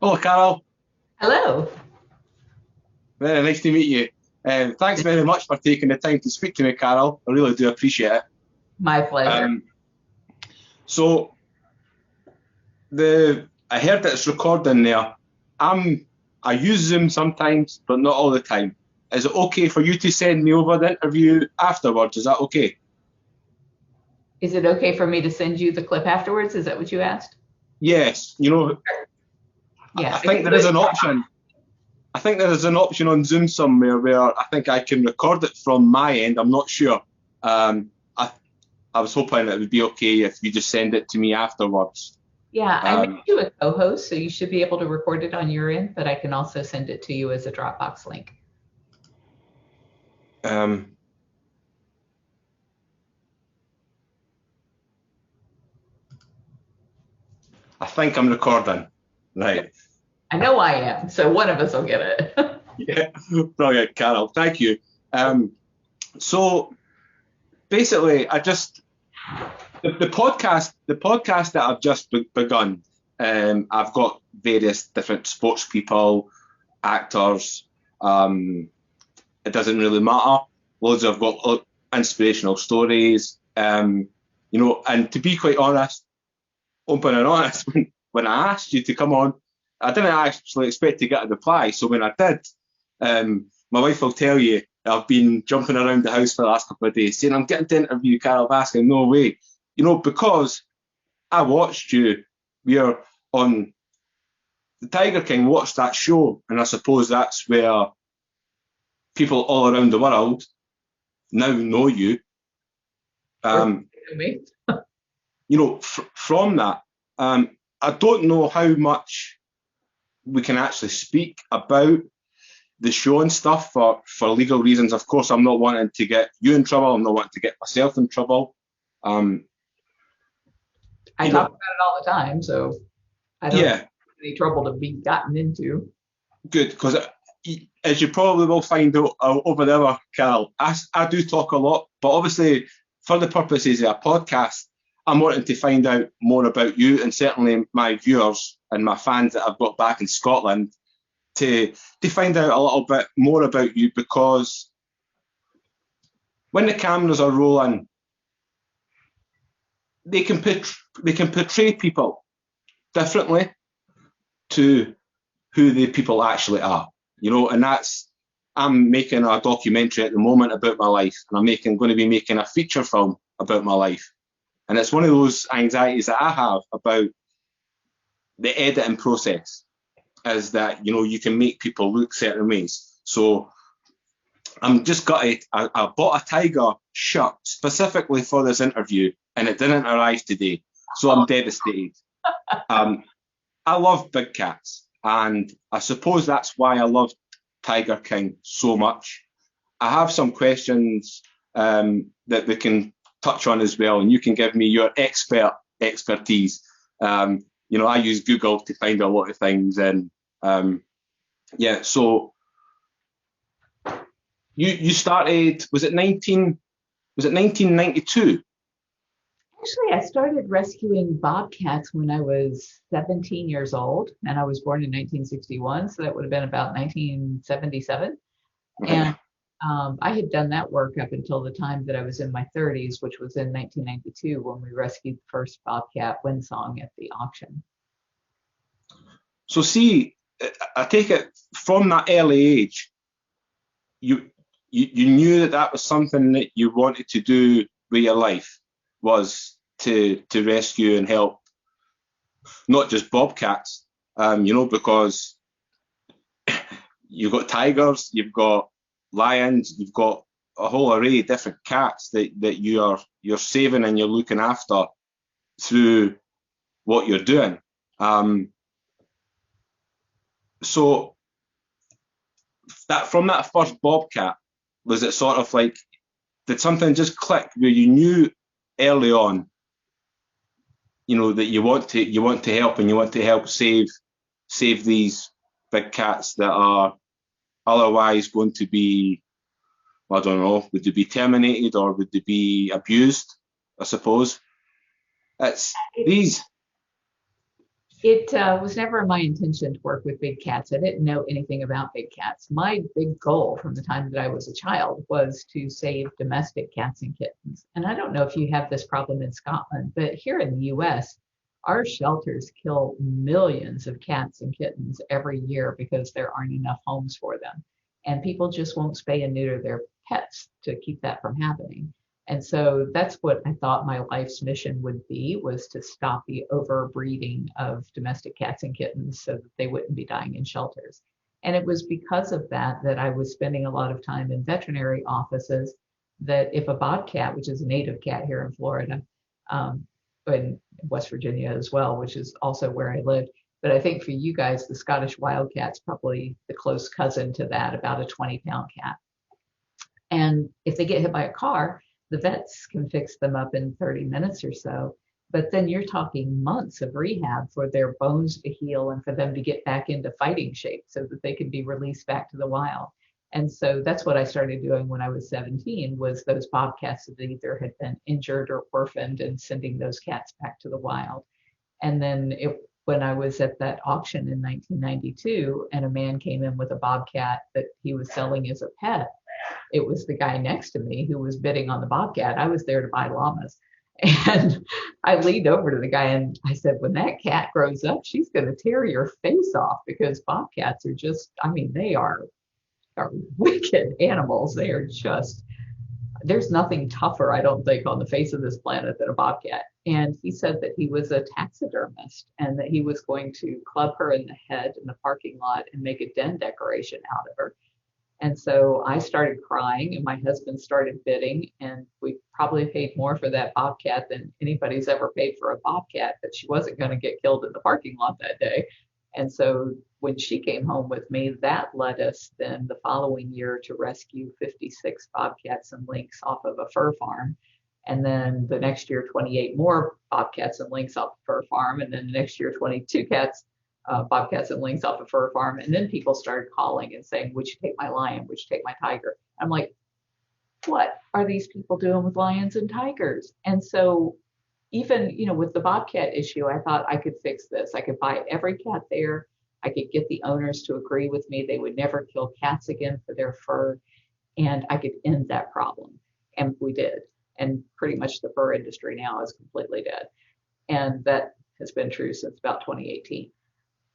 Hello, Carol. Hello. Very nice to meet you. Thanks very much for taking the time to speak to me, Carol. I really do appreciate it. My pleasure. Um, so I heard that it's recording there. I'm I use Zoom sometimes, but not all the time. Is it okay for you to send me over the interview afterwards? Is that okay? Is it okay for me to send you the clip afterwards? Is that what you asked? Yes. I Yeah, I think can there do is it. an option. I think there is an option on Zoom somewhere where I think I can record it from my end. I'm not sure. I was hoping it would be okay if you just send it to me afterwards. Yeah, I made Um, you a co-host, so you should be able to record it on your end, but I can also send it to you as a Dropbox link. um, I think I'm recording. Yep. Right. I know I am, so one of us will get it. Yeah. Brilliant, Carol. Thank you. Um, so basically, the podcast that I've just begun. I've got various different sports people, actors. Um, it doesn't really matter. Loads. I've got inspirational stories. And to be quite honest, open and honest, when I asked you to come on, I didn't actually expect to get a reply. So when I did, my wife will tell you I've been jumping around the house for the last couple of days saying I'm getting to interview Carole Baskin. No way. Because I watched you. We're on the Tiger King, watched that show, and I suppose that's where people all around the world now know you. Or Um, me. from that, I don't know how much we can actually speak about the show and stuff for legal reasons. Of course, I'm not wanting to get you in trouble. I'm not wanting to get myself in trouble. Um, I you talk know, about it all the time, so I don't have yeah, any trouble to be gotten into. good. Because as you probably will find out over the other, Carol, I do talk a lot, but obviously for the purposes of a podcast, I'm wanting to find out more about you and certainly my viewers and my fans that I've got back in Scotland to find out a little bit more about you because when the cameras are rolling, they can portray people differently to who the people actually are. And that's I'm making a documentary at the moment about my life, and going to be making a feature film about my life, and it's one of those anxieties that I have about the editing process is that you can make people look certain ways. So I'm just gutted. I bought a tiger shirt specifically for this interview, and it didn't arrive today, so I'm devastated. Um, I love big cats, and I suppose that's why I love Tiger King so much. I have some questions that we can touch on as well, and you can give me your expertise. I use Google to find a lot of things, and yeah. So you started, was it 1992? Actually, I started rescuing bobcats when I was 17 years old, and I was born in 1961, so that would have been about 1977. And Right. I had done that work up until the time that I was in my 30s, which was in 1992 when we rescued the first bobcat windsong at the auction. So see, I take it from that early age, you you knew that that was something that you wanted to do with your life was to rescue and help not just bobcats, because you've got tigers, you've got lions, you've got a whole array of different cats that you're saving and you're looking after through what you're doing. Um, so that from that first bobcat, was it sort of like did something just click where you knew early on, that you want to help and you want to help save these big cats that are otherwise going to be, I don't know, would they be terminated or would they be abused? I suppose it's these. It was never my intention to work with big cats. I didn't know anything about big cats. My big goal from the time that I was a child was to save domestic cats and kittens. And I don't know if you have this problem in Scotland, but here in the US, our shelters kill millions of cats and kittens every year because there aren't enough homes for them. And people just won't spay and neuter their pets to keep that from happening. And so that's what I thought my life's mission would be, was to stop the overbreeding of domestic cats and kittens so that they wouldn't be dying in shelters. And it was because of that that I was spending a lot of time in veterinary offices, that if a bobcat, which is a native cat here in Florida, um, in West Virginia as well, which is also where I lived. But I think for you guys, the Scottish Wildcat's probably the close cousin to that, about a 20-pound cat. And if they get hit by a car, the vets can fix them up in 30 minutes or so. But then you're talking months of rehab for their bones to heal and for them to get back into fighting shape so that they can be released back to the wild. And so that's what I started doing when I was 17, was those bobcats that either had been injured or orphaned, and sending those cats back to the wild. And then when I was at that auction in 1992 and a man came in with a bobcat that he was selling as a pet, it was the guy next to me who was bidding on the bobcat. I was there to buy llamas. And I leaned over to the guy and I said, when that cat grows up, she's going to tear your face off, because bobcats are just, I mean, they are wicked animals. They are just, there's nothing tougher, I don't think, on the face of this planet than a bobcat. And he said that he was a taxidermist and that he was going to club her in the head in the parking lot and make a den decoration out of her. And so I started crying and my husband started bidding, and we probably paid more for that bobcat than anybody's ever paid for a bobcat, but she wasn't going to get killed in the parking lot that day. And so when she came home with me, that led us then the following year to rescue 56 bobcats and lynx off of a fur farm. And then the next year, 28 more bobcats and lynx off a fur farm. And then the next year, 22 bobcats and lynx off a fur farm. And then people started calling and saying, would you take my lion? Would you take my tiger? I'm like, what are these people doing with lions and tigers? And so even, with the bobcat issue, I thought I could fix this. I could buy every cat there. I could get the owners to agree with me they would never kill cats again for their fur, and I could end that problem. And we did. And pretty much the fur industry now is completely dead. And that has been true since about 2018.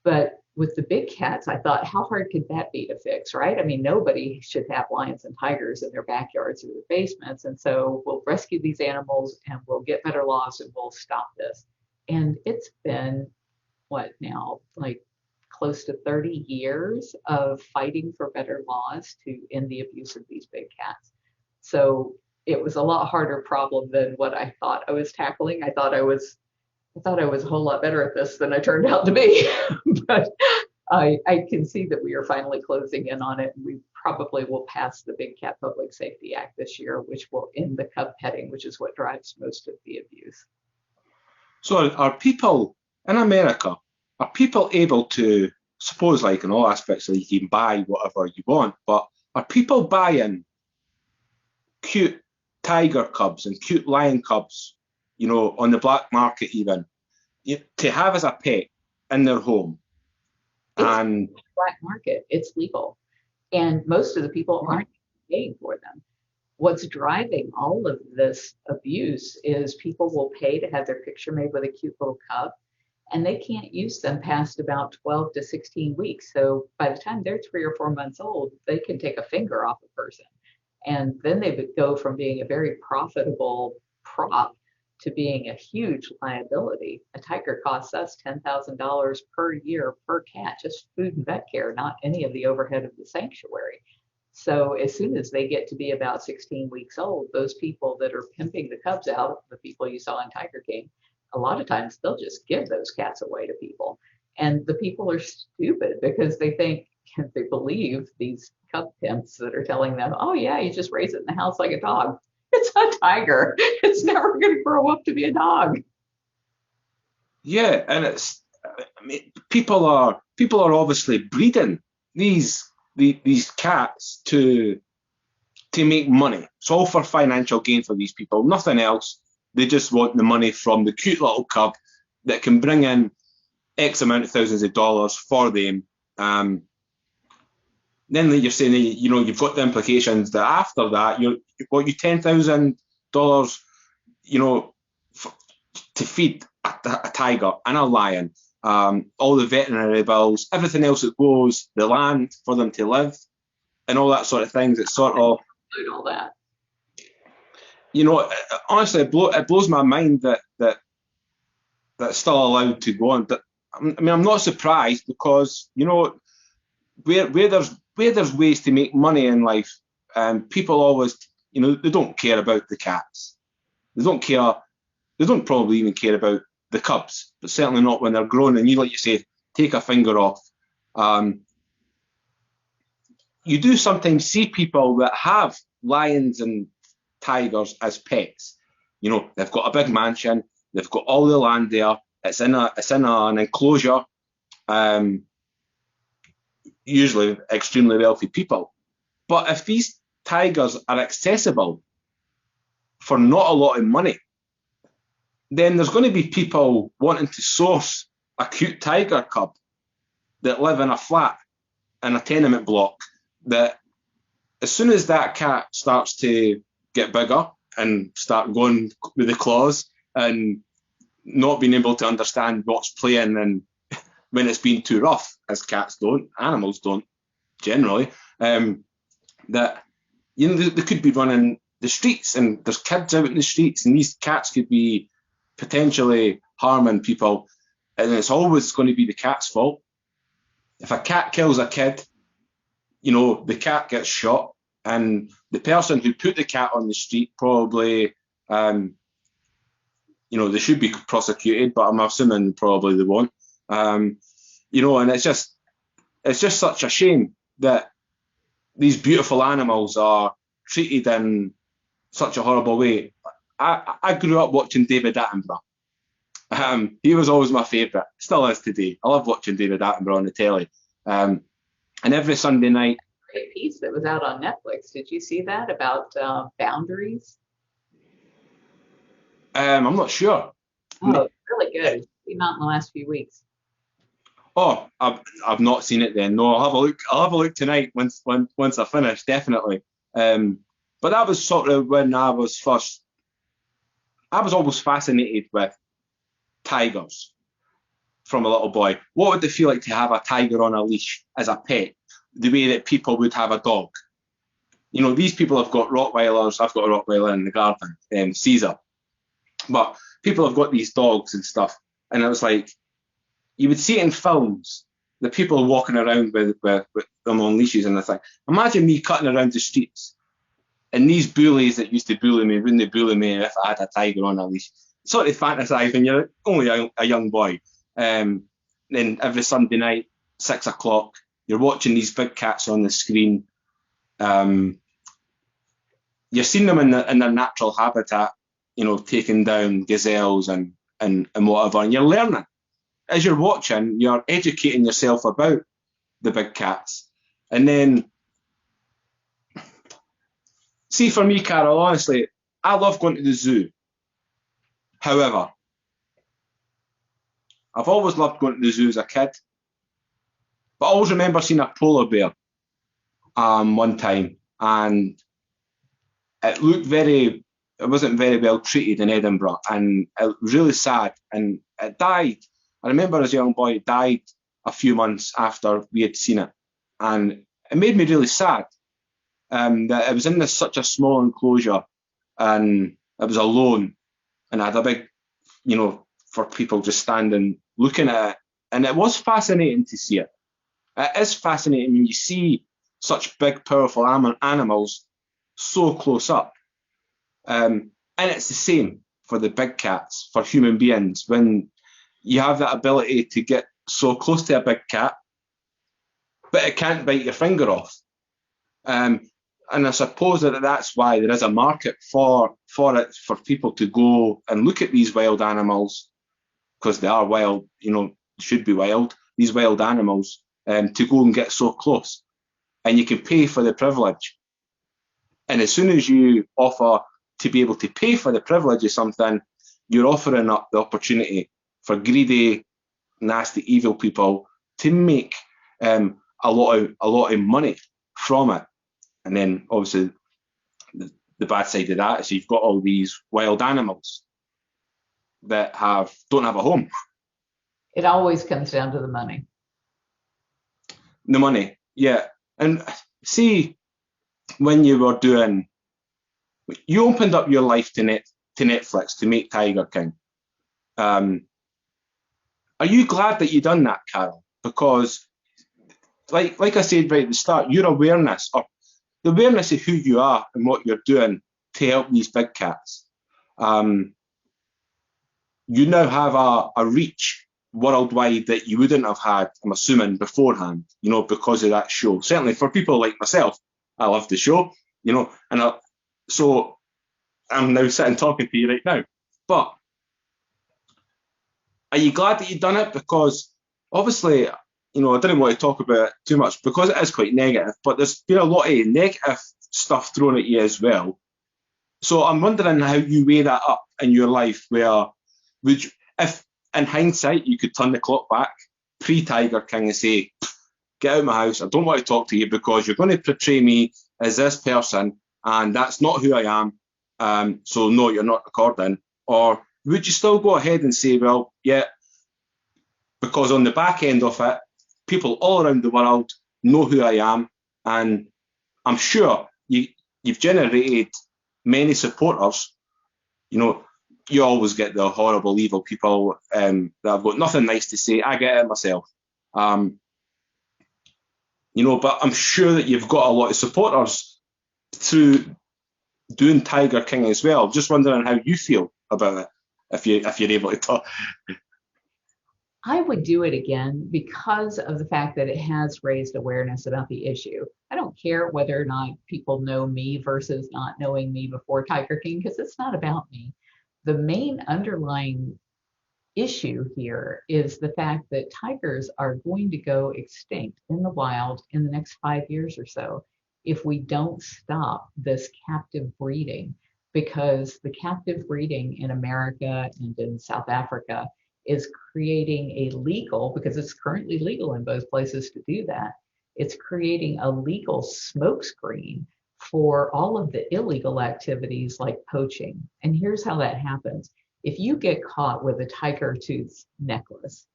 But with the big cats, I thought, how hard could that be to fix, right? I mean, nobody should have lions and tigers in their backyards or their basements. And so we'll rescue these animals and we'll get better laws and we'll stop this. And it's been, what now, like close to 30 years of fighting for better laws to end the abuse of these big cats. So it was a lot harder problem than what I thought I was tackling. I thought I was a whole lot better at this than I turned out to be. But I can see that we are finally closing in on it. And we probably will pass the Big Cat Public Safety Act this year, which will end the cub petting, which is what drives most of the abuse. So are people in America, are people able to, suppose like in all aspects, like you can buy whatever you want, but are people buying cute tiger cubs and cute lion cubs, on the black market even, to have as a pet in their home? And black market, it's legal. And most of the people aren't paying for them. What's driving all of this abuse is people will pay to have their picture made with a cute little cub, and they can't use them past about 12 to 16 weeks. So by the time they're 3 or 4 months old, they can take a finger off a person. And then they would go from being a very profitable prop to being a huge liability. A tiger costs us $10,000 per year per cat, just food and vet care, not any of the overhead of the sanctuary. So as soon as they get to be about 16 weeks old, those people that are pimping the cubs out, the people you saw in Tiger King, a lot of times they'll just give those cats away to people. And the people are stupid because they believe these cub pimps that are telling them, oh yeah, you just raise it in the house like a dog. It's a tiger. It's never going to grow up to be a dog. Yeah, and people are obviously breeding these cats to make money. It's all for financial gain for these people, nothing else. They just want the money from the cute little cub that can bring in, X amount of thousands of dollars for them. Then you're saying, you've got the implications that after that, you've got you $10,000, to feed a tiger and a lion, all the veterinary bills, everything else that goes, the land for them to live, and all that sort of things. It's sort of all that. Honestly, it blows my mind that that's still allowed to go on. But I mean, I'm not surprised because where there's ways to make money in life, people always, they don't care about the cats. They don't care. They don't probably even care about the cubs, but certainly not when they're grown. And like you say, take a finger off. You do sometimes see people that have lions and tigers as pets. They've got a big mansion. They've got all the land there. It's in an enclosure. Usually extremely wealthy people. But if these tigers are accessible for not a lot of money, then there's going to be people wanting to source a cute tiger cub that live in a flat in a tenement block, that as soon as that cat starts to get bigger and start going with the claws and not being able to understand what's playing, and when it's been too rough, as cats don't, animals don't generally, that they could be running the streets, and there's kids out in the streets, and these cats could be potentially harming people, and it's always going to be the cat's fault. If a cat kills a kid, the cat gets shot, and the person who put the cat on the street probably, they should be prosecuted, but I'm assuming probably they won't. And it's just such a shame that these beautiful animals are treated in such a horrible way. I grew up watching David Attenborough. He was always my favourite, still is today. I love watching David Attenborough on the telly. And every Sunday night. Great piece that was out on Netflix. Did you see that about boundaries? I'm not sure. Oh, it's really good. It came out in the last few weeks. Oh, I've not seen it then. No, I'll have a look. I'll have a look tonight once I finish, definitely. But that was sort of when I was always fascinated with tigers from a little boy. What would it feel like to have a tiger on a leash as a pet, the way that people would have a dog? These people have got Rottweilers. I've got a Rottweiler in the garden, Caesar. But people have got these dogs and stuff. And it was like, you would see it in films, the people walking around with them on leashes and the thing. Imagine me cutting around the streets, and these bullies that used to bully me wouldn't they bully me if I had a tiger on a leash. Sort of fantasise when you're only a young boy. Then every Sunday night, 6 o'clock, you're watching these big cats on the screen. You're seeing them in their natural habitat, taking down gazelles and whatever, and you're learning. As you're watching, you're educating yourself about the big cats. And then, see, for me, Carole, honestly, I love going to the zoo. However, I've always loved going to the zoo as a kid. But I always remember seeing a polar bear one time, and it wasn't very well treated in Edinburgh, and it was really sad, and it died. I remember as a young boy, it died a few months after we had seen it, and it made me really sad that it was in such a small enclosure, and it was alone, and I had a big, for people just standing looking at it, and it was fascinating to see it. It is fascinating when you see such big, powerful animals so close up. And it's the same for the big cats, for human beings. When you have that ability to get so close to a big cat, but it can't bite your finger off. And I suppose that's why there is a market for it, for people to go and look at these wild animals, because they are wild, should be wild, these wild animals, to go and get so close. And you can pay for the privilege. And as soon as you offer to be able to pay for the privilege of something, you're offering up the opportunity for greedy nasty, evil people to make a lot of money from it. And then obviously the bad side of that is you've got all these wild animals that don't have a home. It always comes down to the money. The money, yeah. And see, when you opened up your life to Netflix to make Tiger King. Are you glad that you done that, Carole? Because, like I said right at the start, your awareness of the awareness of who you are and what you're doing to help these big cats. You now have a reach worldwide that you wouldn't have had, I'm assuming, beforehand, because of that show. Certainly for people like myself, I love the show, so I'm now sitting talking to you right now. But are you glad that you've done it? Because obviously, I didn't want to talk about it too much because it is quite negative, but there's been a lot of negative stuff thrown at you as well. So I'm wondering how you weigh that up in your life, where if in hindsight you could turn the clock back pre-Tiger King and say, get out of my house, I don't want to talk to you because you're going to portray me as this person and that's not who I am, so no, you're not recording? Or would you still go ahead and say, well, yeah, because on the back end of it, people all around the world know who I am, and I'm sure you've generated many supporters. You always get the horrible, evil people that have got nothing nice to say. I get it myself. But I'm sure that you've got a lot of supporters through doing Tiger King as well. Just wondering how you feel about it, if you're able to talk. I would do it again because of the fact that it has raised awareness about the issue. I don't care whether or not people know me versus not knowing me before Tiger King, because it's not about me. The main underlying issue here is the fact that tigers are going to go extinct in the wild in the next 5 years or so if we don't stop this captive breeding, because the captive breeding in America and in South Africa is creating a legal, because it's currently legal in both places to do that, it's creating a legal smokescreen for all of the illegal activities like poaching. And here's how that happens. If you get caught with a tiger tooth necklace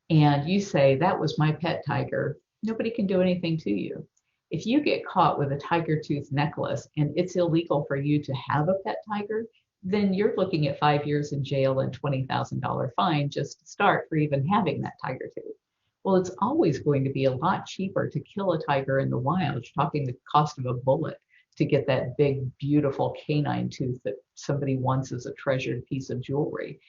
and you say, that was my pet tiger, nobody can do anything to you. If you get caught with a tiger tooth necklace and it's illegal for you to have a pet tiger, then you're looking at 5 years in jail and $20,000 fine just to start for even having that tiger tooth. Well, it's always going to be a lot cheaper to kill a tiger in the wild. You're talking the cost of a bullet to get that big, beautiful canine tooth that somebody wants as a treasured piece of jewelry.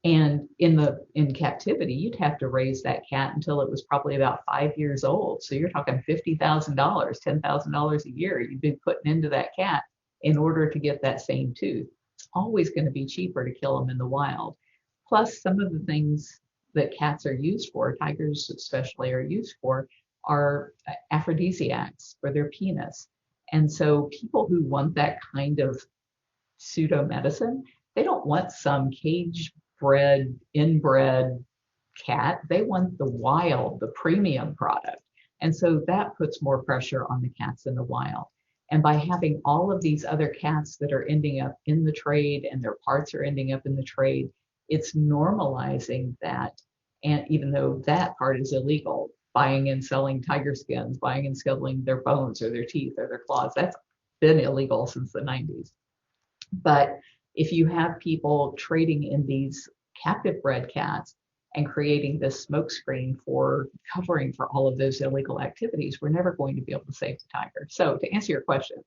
And in captivity, you'd have to raise that cat until it was probably about 5 years old. So you're talking $50,000, $10,000 a year you'd be putting into that cat in order to get that same tooth. It's always going to be cheaper to kill them in the wild. Plus, some of the things that cats are used for, tigers especially are used for, are aphrodisiacs for their penis. And so people who want that kind of pseudo medicine, they don't want some cage bred, inbred cat. They want the wild, the premium product. And so that puts more pressure on the cats in the wild. And by having all of these other cats that are ending up in the trade and their parts are ending up in the trade, it's normalizing that. And even though that part is illegal, buying and selling tiger skins, buying and selling their bones or their teeth or their claws, that's been illegal since the 90s. But if you have people trading in these captive bred cats and creating this smokescreen for covering for all of those illegal activities, we're never going to be able to save the tiger. So to answer your question,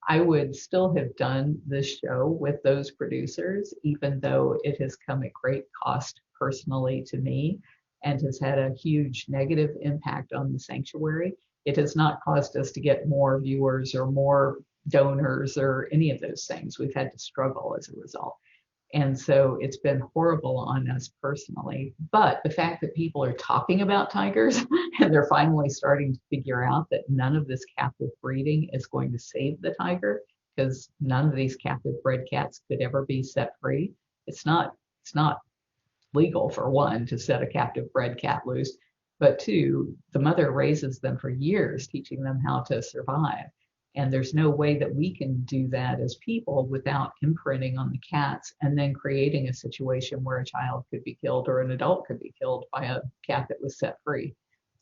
I would still have done this show with those producers, even though it has come at great cost personally to me and has had a huge negative impact on the sanctuary. It has not caused us to get more viewers or more donors or any of those things. We've had to struggle as a result. And so it's been horrible on us personally. But the fact that people are talking about tigers and they're finally starting to figure out that none of this captive breeding is going to save the tiger, because none of these captive bred cats could ever be set free. It's not legal, for one, to set a captive bred cat loose, but two, the mother raises them for years, teaching them how to survive. And there's no way that we can do that as people without imprinting on the cats and then creating a situation where a child could be killed or an adult could be killed by a cat that was set free.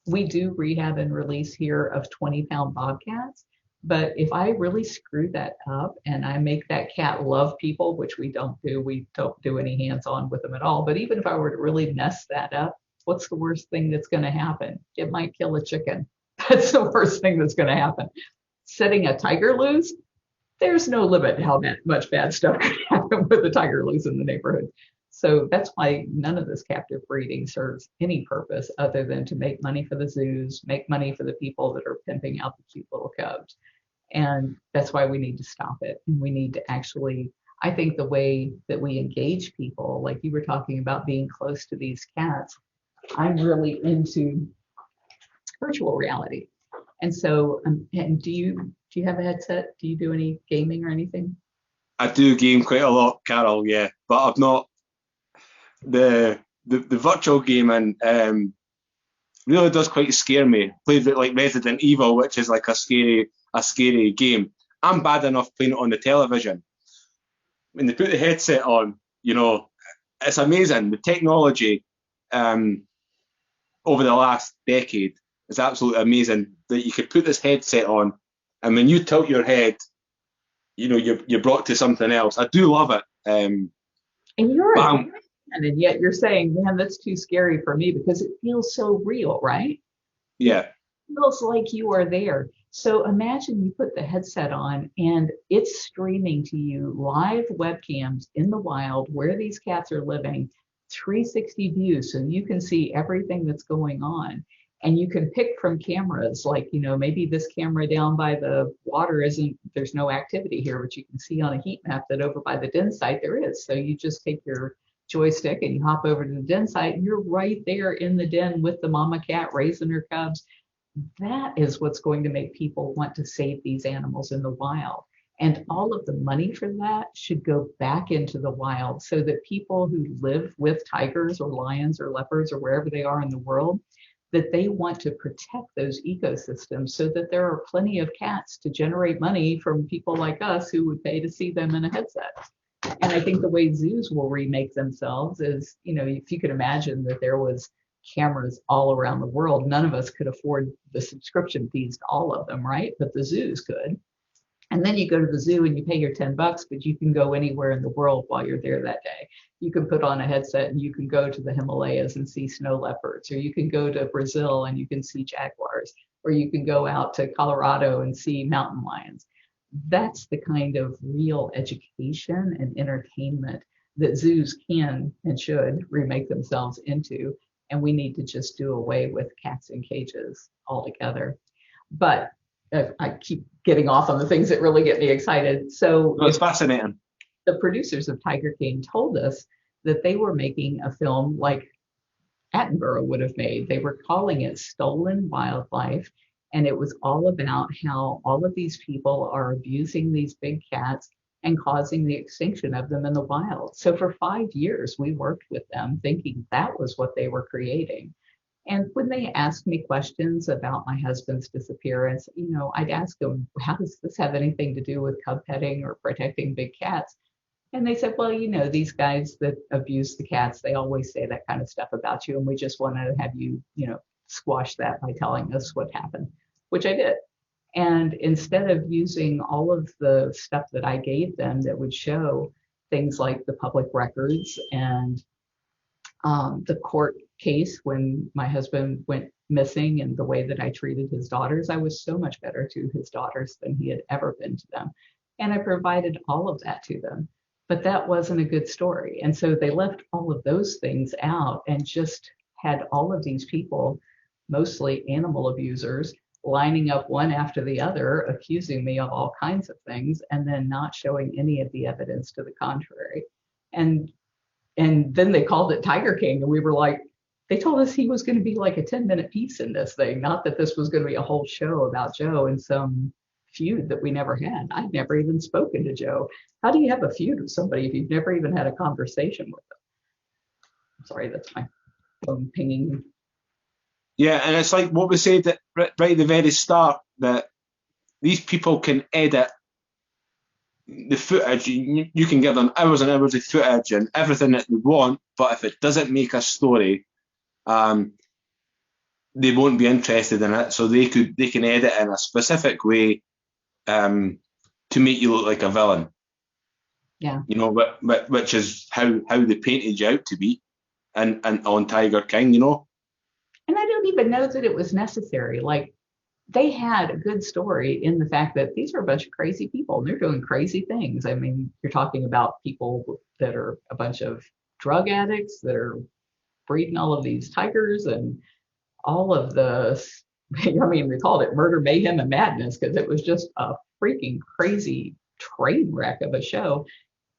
We do rehab and release here of 20-pound bobcats, but if I really screw that up and I make that cat love people, which we don't do any hands-on with them at all. But even if I were to really mess that up, what's the worst thing that's going to happen? It might kill a chicken. That's the worst thing that's going to happen. Setting a tiger loose, there's no limit how much bad stuff can happen with a tiger loose in the neighborhood. So that's why none of this captive breeding serves any purpose other than to make money for the zoos, make money for the people that are pimping out the cute little cubs. And that's why we need to stop it. And we need to actually, I think the way that we engage people, like you were talking about being close to these cats, I'm really into virtual reality. And so, and do you have a headset? Do you do any gaming or anything? I do game quite a lot, Carole, yeah, but I've not the virtual gaming really does quite scare me. Played it like Resident Evil, which is like a scary game. I'm bad enough playing it on the television. When they put the headset on, it's amazing. The technology over the last decade is absolutely amazing that you could put this headset on, and when you tilt your head, you're brought to something else. I do love it. And you're and yet you're saying, man, that's too scary for me because it feels so real, right? Yeah. It feels like you are there. So imagine you put the headset on and it's streaming to you live webcams in the wild where these cats are living, 360 views, so you can see everything that's going on. And you can pick from cameras, like, maybe this camera down by the water there's no activity here, but you can see on a heat map that over by the den site there is. So you just take your joystick and you hop over to the den site and you're right there in the den with the mama cat raising her cubs. That is what's going to make people want to save these animals in the wild. And all of the money for that should go back into the wild so that people who live with tigers or lions or leopards or wherever they are in the world, that they want to protect those ecosystems so that there are plenty of cats to generate money from people like us who would pay to see them in a headset. And I think the way zoos will remake themselves is, if you could imagine that there was cameras all around the world, none of us could afford the subscription fees to all of them, right? But the zoos could. And then you go to the zoo and you pay your $10, but you can go anywhere in the world while you're there that day. You can put on a headset and you can go to the Himalayas and see snow leopards, or you can go to Brazil and you can see jaguars, or you can go out to Colorado and see mountain lions. That's the kind of real education and entertainment that zoos can and should remake themselves into. And we need to just do away with cats in cages altogether. But I keep getting off on the things that really get me excited. So it's fascinating. The producers of Tiger King told us that they were making a film like Attenborough would have made. They were calling it Stolen Wildlife. And it was all about how all of these people are abusing these big cats and causing the extinction of them in the wild. So for 5 years, we worked with them thinking that was what they were creating. And when they asked me questions about my husband's disappearance, I'd ask them, how does this have anything to do with cub petting or protecting big cats? And they said, well, these guys that abuse the cats, they always say that kind of stuff about you. And we just wanted to have you, squash that by telling us what happened, which I did. And instead of using all of the stuff that I gave them that would show things like the public records and the court case when my husband went missing and the way that I treated his daughters, I was so much better to his daughters than he had ever been to them. And I provided all of that to them. But that wasn't a good story. And so they left all of those things out and just had all of these people, mostly animal abusers, lining up one after the other, accusing me of all kinds of things, and then not showing any of the evidence to the contrary. And then they called it Tiger King, and we were like, they told us he was going to be like a 10-minute piece in this thing, not that this was going to be a whole show about Joe and some feud that we never had. I'd never even spoken to Joe. How do you have a feud with somebody if you've never even had a conversation with them? Sorry, that's my phone pinging. Yeah, and it's like what we said right at the very start, that these people can edit the footage. You can give them hours and hours of footage and everything that they want, but if it doesn't make a story, um, they won't be interested in it. So they can edit in a specific way, to make you look like a villain. Yeah. You know, which is how they painted you out to be, and on Tiger King. You know. And I don't even know that it was necessary. Like, they had a good story in the fact that these are a bunch of crazy people and they're doing crazy things. I mean, you're talking about people that are a bunch of drug addicts that are breeding all of these tigers and all of the, I mean, we called it murder, mayhem, and madness because it was just a freaking crazy train wreck of a show.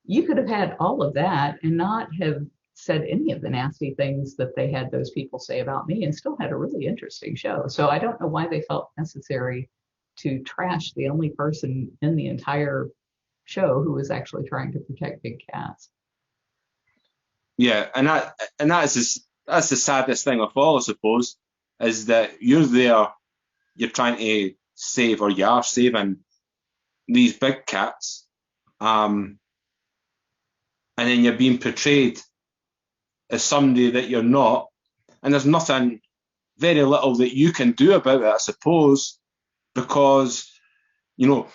You could have had all of that and not have said any of the nasty things that they had those people say about me and still had a really interesting show. So I don't know why they felt necessary to trash the only person in the entire show who was actually trying to protect big cats. Yeah, that's the saddest thing of all, I suppose, is that you're there, you're trying to save, or you are saving these big cats, and then you're being portrayed as somebody that you're not, and there's nothing, very little that you can do about it, I suppose, because you know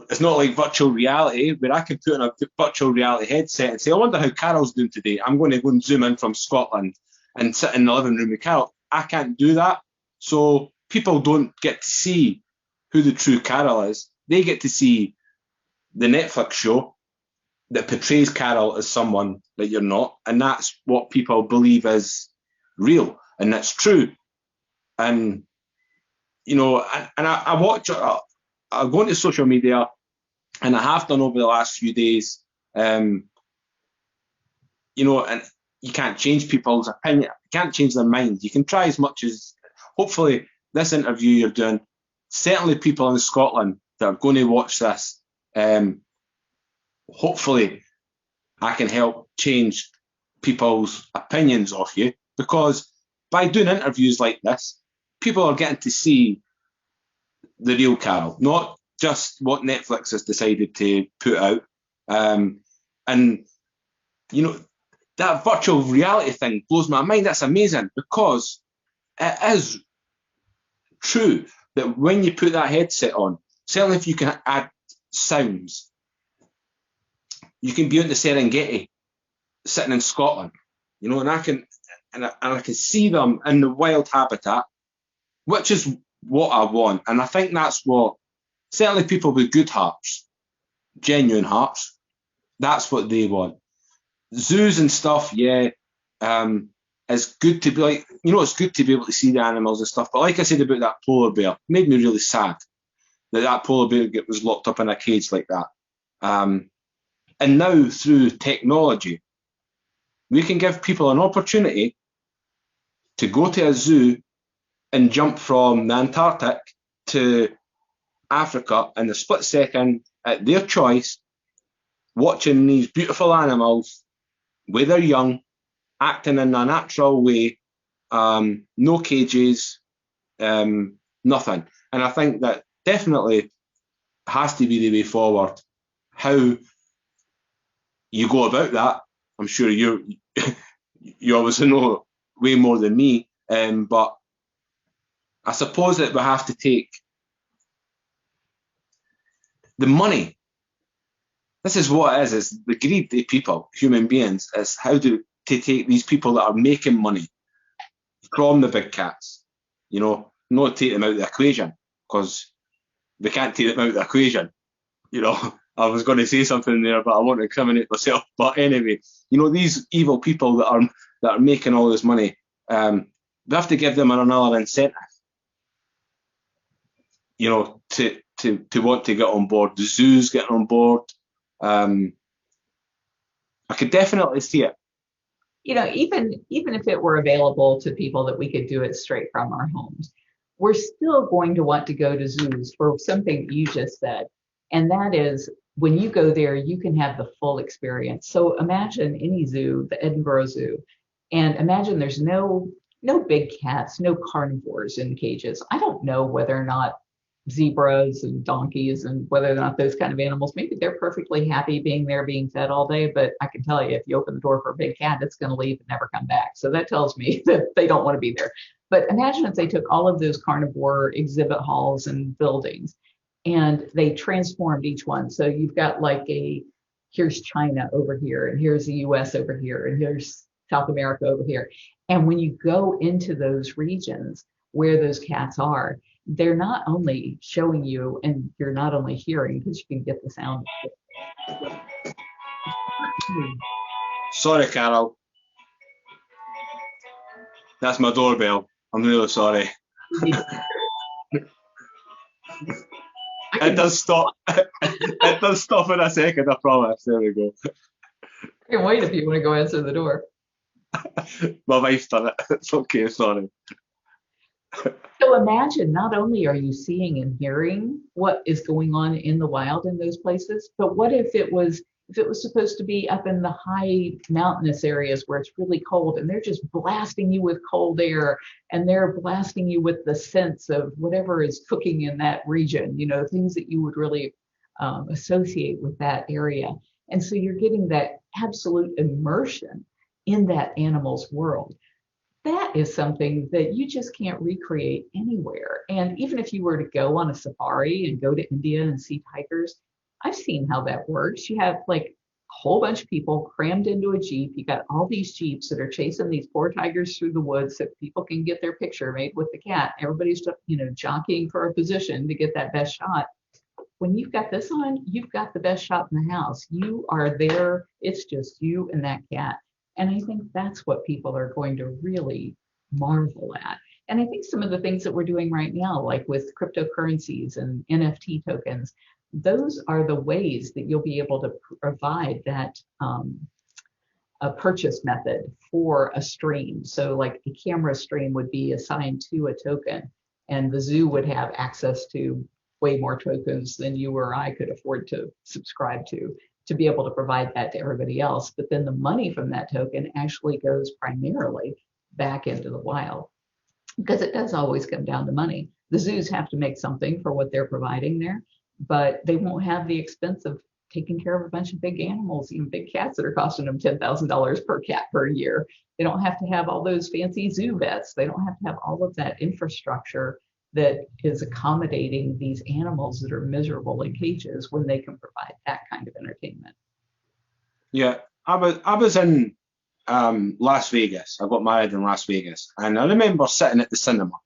it's not like virtual reality where I can put on a virtual reality headset and say, I wonder how Carole's doing today. I'm going to go and zoom in from Scotland and sit in the living room with Carole. I can't do that. So people don't get to see who the true Carole is. They get to see the Netflix show that portrays Carole as someone that you're not. And that's what people believe is real. And that's true. And, I watch, I go into social media, and I have done over the last few days. And you can't change people's opinion, you can't change their minds. You can try as much as, hopefully, this interview you're doing, certainly people in Scotland that are going to watch this, hopefully I can help change people's opinions of you, because by doing interviews like this, people are getting to see the real Carole, not just what Netflix has decided to put out. And that virtual reality thing blows my mind. That's amazing, because it is true that when you put that headset on, certainly if you can add sounds, you can be out in the Serengeti, sitting in Scotland, and I can see them in the wild habitat, which is what I want. And I think that's what, certainly people with good hearts, genuine hearts, that's what they want. Zoos and stuff, yeah, it's good to be like, it's good to be able to see the animals and stuff. But like I said about that polar bear, it made me really sad that polar bear was locked up in a cage like that. And now through technology, we can give people an opportunity to go to a zoo and jump from the Antarctic to Africa in a split second at their choice, watching these beautiful animals where they're young, acting in a natural way, no cages, nothing. And I think that definitely has to be the way forward. How you go about that, I'm sure you obviously know way more than me, but I suppose that we have to take the money. This is what it is. It's the greed of people, human beings, is how to take these people that are making money from the big cats, not take them out of the equation, because we can't take them out of the equation. I was going to say something there, but I want to incriminate myself. But anyway, these evil people that are making all this money, we have to give them another incentive, to want to get on board. The zoos getting on board. I could definitely see it. Even if it were available to people that we could do it straight from our homes, we're still going to want to go to zoos for something you just said. And that is, when you go there, you can have the full experience. So imagine any zoo, the Edinburgh Zoo. And imagine there's no big cats, no carnivores in cages. I don't know whether or not zebras and donkeys and whether or not those kind of animals, maybe they're perfectly happy being there, being fed all day. But I can tell you, if you open the door for a big cat, it's going to leave and never come back. So that tells me that they don't want to be there. But imagine if they took all of those carnivore exhibit halls and buildings and they transformed each one. So you've got like here's China over here, and here's the US over here, and here's South America over here. And when you go into those regions where those cats are, they're not only showing you, and you're not only hearing because you can get the sound. Sorry, Carole. That's my doorbell. I'm really sorry. It does stop. It does stop in a second, I promise. There we go. I can wait if you want to go answer the door. My wife's done it. It's okay, sorry. So imagine not only are you seeing and hearing what is going on in the wild in those places, but what if it was supposed to be up in the high mountainous areas where it's really cold and they're just blasting you with cold air and they're blasting you with the sense of whatever is cooking in that region, things that you would really associate with that area. And so you're getting that absolute immersion in that animal's world. That is something that you just can't recreate anywhere. And even if you were to go on a safari and go to India and see tigers, I've seen how that works. You have like a whole bunch of people crammed into a Jeep. You got all these Jeeps that are chasing these poor tigers through the woods so people can get their picture made with the cat. Everybody's, jockeying for a position to get that best shot. When you've got this on, you've got the best shot in the house. You are there. It's just you and that cat. And I think that's what people are going to really marvel at. And I think some of the things that we're doing right now, like with cryptocurrencies and NFT tokens, those are the ways that you'll be able to provide that a purchase method for a stream. So like a camera stream would be assigned to a token, and the zoo would have access to way more tokens than you or I could afford to subscribe to be able to provide that to everybody else. But then the money from that token actually goes primarily back into the wild, because it does always come down to money. The zoos have to make something for what they're providing there, but they won't have the expense of taking care of a bunch of big animals, even big cats that are costing them $10,000 per cat per year. They don't have to have all those fancy zoo vets. They don't have to have all of that infrastructure that is accommodating these animals that are miserable in cages when they can provide that kind of entertainment. Yeah, I was in Las Vegas. I got married in Las Vegas, and I remember sitting at the cinema,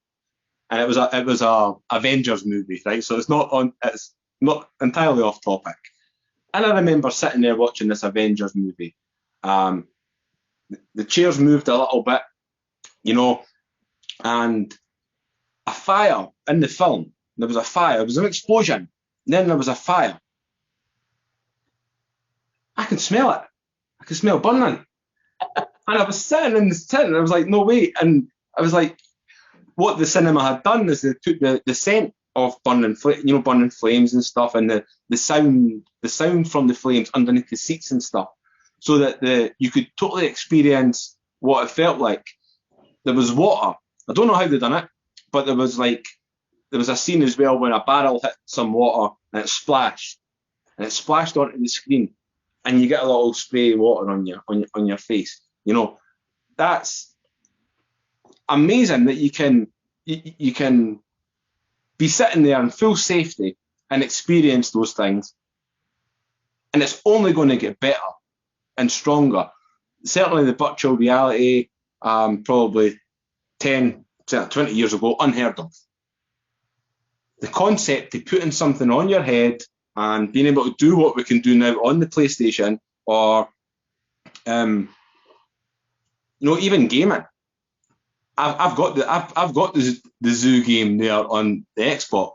and it was a Avengers movie, right? So it's not entirely off topic. And I remember sitting there watching this Avengers movie. The chairs moved a little bit, and a fire in the film. There was a fire. There was an explosion. Then there was a fire. I can smell it. I can smell burning. And I was sitting in the tent, and I was like, no way. And I was like, what the cinema had done is they took the scent of burning flames and stuff, and the sound from the flames underneath the seats and stuff, so that you could totally experience what it felt like. There was water. I don't know how they done it, but there was a scene as well when a barrel hit some water and it splashed onto the screen, and you get a little spray of water on your face. That's amazing that you can be sitting there in full safety and experience those things, and it's only going to get better and stronger. Certainly the virtual reality, probably 10, 20 years ago, unheard of. The concept of putting something on your head and being able to do what we can do now on the PlayStation, or even gaming. I've got the zoo game there on the Xbox.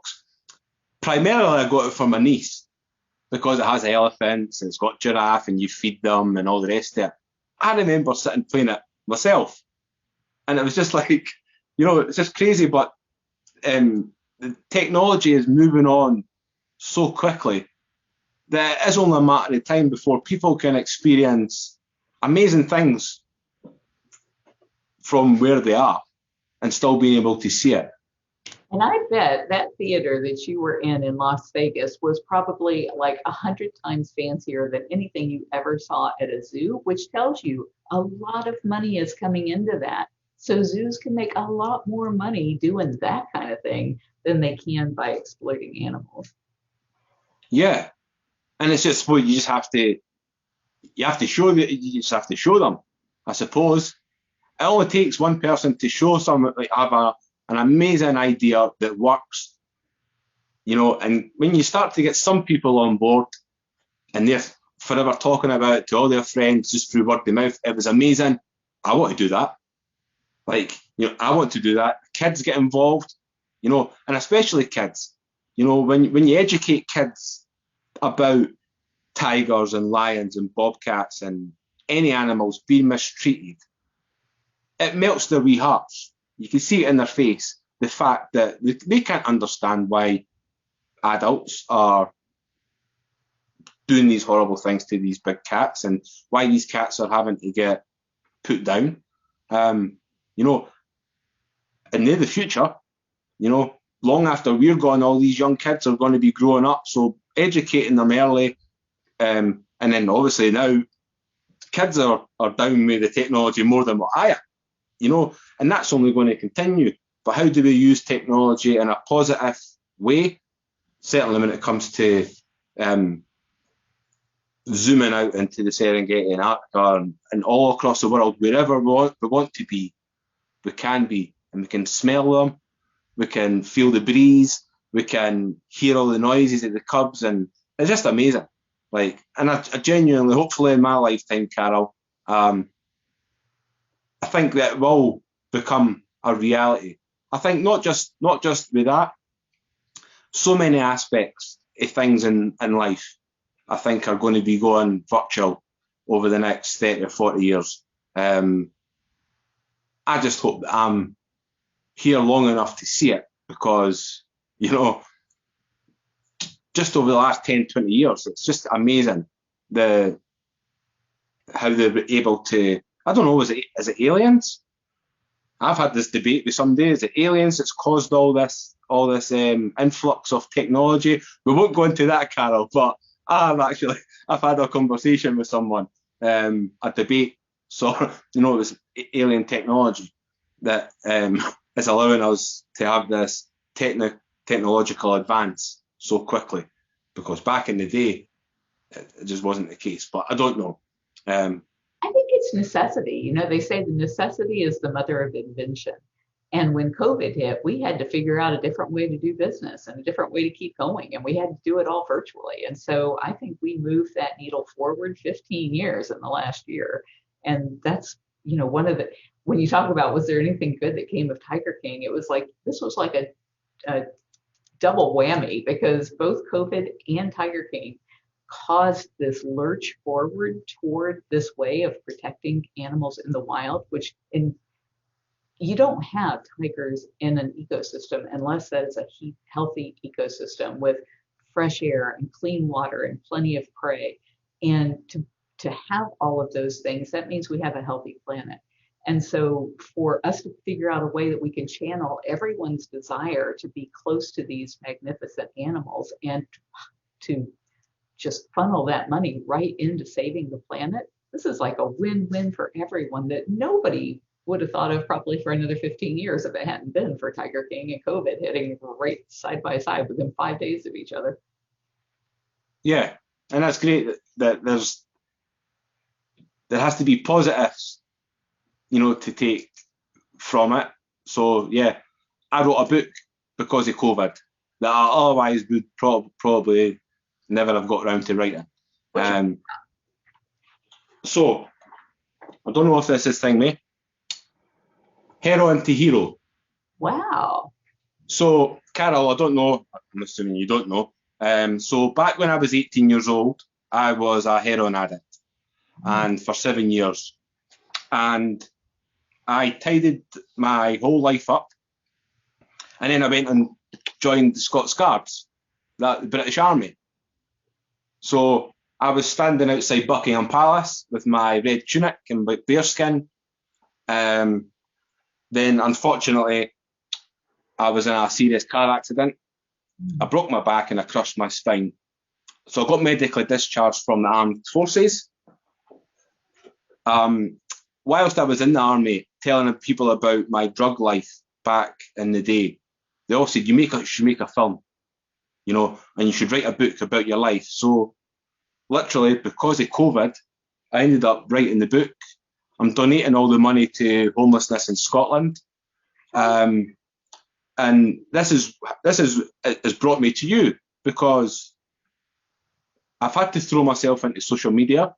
Primarily, I got it for my niece because it has elephants and it's got giraffe and you feed them and all the rest of it. I remember sitting playing it myself, and it was just like, it's just crazy. But the technology is moving on so quickly that it is only a matter of time before people can experience amazing things from where they are and still being able to see it. And I bet that theater that you were in Las Vegas was probably like 100 times fancier than anything you ever saw at a zoo, which tells you a lot of money is coming into that. So zoos can make a lot more money doing that kind of thing than they can by exploiting animals. Yeah, and it's just what you have to show that you just have to show them. I suppose it only takes one person to show someone like have an amazing idea that works, and when you start to get some people on board and they're forever talking about it to all their friends just through word of mouth, it was amazing. I want to do that. I want to do that. Kids get involved, and especially kids. When you educate kids about tigers and lions and bobcats and any animals being mistreated, it melts their wee hearts. You can see it in their face, the fact that they can't understand why adults are doing these horrible things to these big cats and why these cats are having to get put down. And they're the future, long after we're gone, all these young kids are going to be growing up. So educating them early, and then obviously now kids are down with the technology more than what I am, and that's only going to continue. But how do we use technology in a positive way? Certainly when it comes to zooming out into the Serengeti and Africa and all across the world, wherever we want to be, we can be, and we can smell them, we can feel the breeze, we can hear all the noises of the cubs, and it's just amazing. And I genuinely, hopefully in my lifetime, Carole, I think that will become a reality. I think not just with that, so many aspects of things in life, I think are going to be going virtual over the next 30 or 40 years. I just hope that I'm here long enough to see it because, just over the last 10, 20 years, it's just amazing how they were able to, I don't know, is it aliens? I've had this debate with somebody, is it aliens that's caused all this influx of technology? We won't go into that, Carole, but I've had a conversation with someone, a debate, so, it was alien technology that is allowing us to have this technological advance so quickly, because back in the day, it just wasn't the case, but I don't know. I think it's necessity. They say the necessity is the mother of invention. And when COVID hit, we had to figure out a different way to do business and a different way to keep going. And we had to do it all virtually. And so I think we moved that needle forward 15 years in the last year. And that's, one of when you talk about, was there anything good that came of Tiger King? It was like, this was like a double whammy because both COVID and Tiger King caused this lurch forward toward this way of protecting animals in the wild, you don't have tigers in an ecosystem unless that is a healthy ecosystem with fresh air and clean water and plenty of prey. And to have all of those things, that means we have a healthy planet. And so for us to figure out a way that we can channel everyone's desire to be close to these magnificent animals and to just funnel that money right into saving the planet, this is like a win-win for everyone that nobody would have thought of probably for another 15 years if it hadn't been for Tiger King and COVID hitting right side by side within 5 days of each other. Yeah, and that's great that there has to be positives, to take from it. So yeah, I wrote a book because of COVID that I otherwise would probably never have got around to writing. So I don't know if this is thing, mate. Heroine to hero. Wow. So, Carole, I don't know. I'm assuming you don't know. So back when I was 18 years old, I was a heroin addict, and for 7 years. And I tidied my whole life up. And then I went and joined the Scots Guards, the British Army. So I was standing outside Buckingham Palace with my red tunic and bearskin, Then, unfortunately, I was in a serious car accident. I broke my back and I crushed my spine. So I got medically discharged from the armed forces. Whilst I was in the army, telling people about my drug life back in the day, they all said, you should make a film, and you should write a book about your life. So literally, because of COVID, I ended up writing the book. I'm donating all the money to homelessness in Scotland. And this has brought me to you because I've had to throw myself into social media,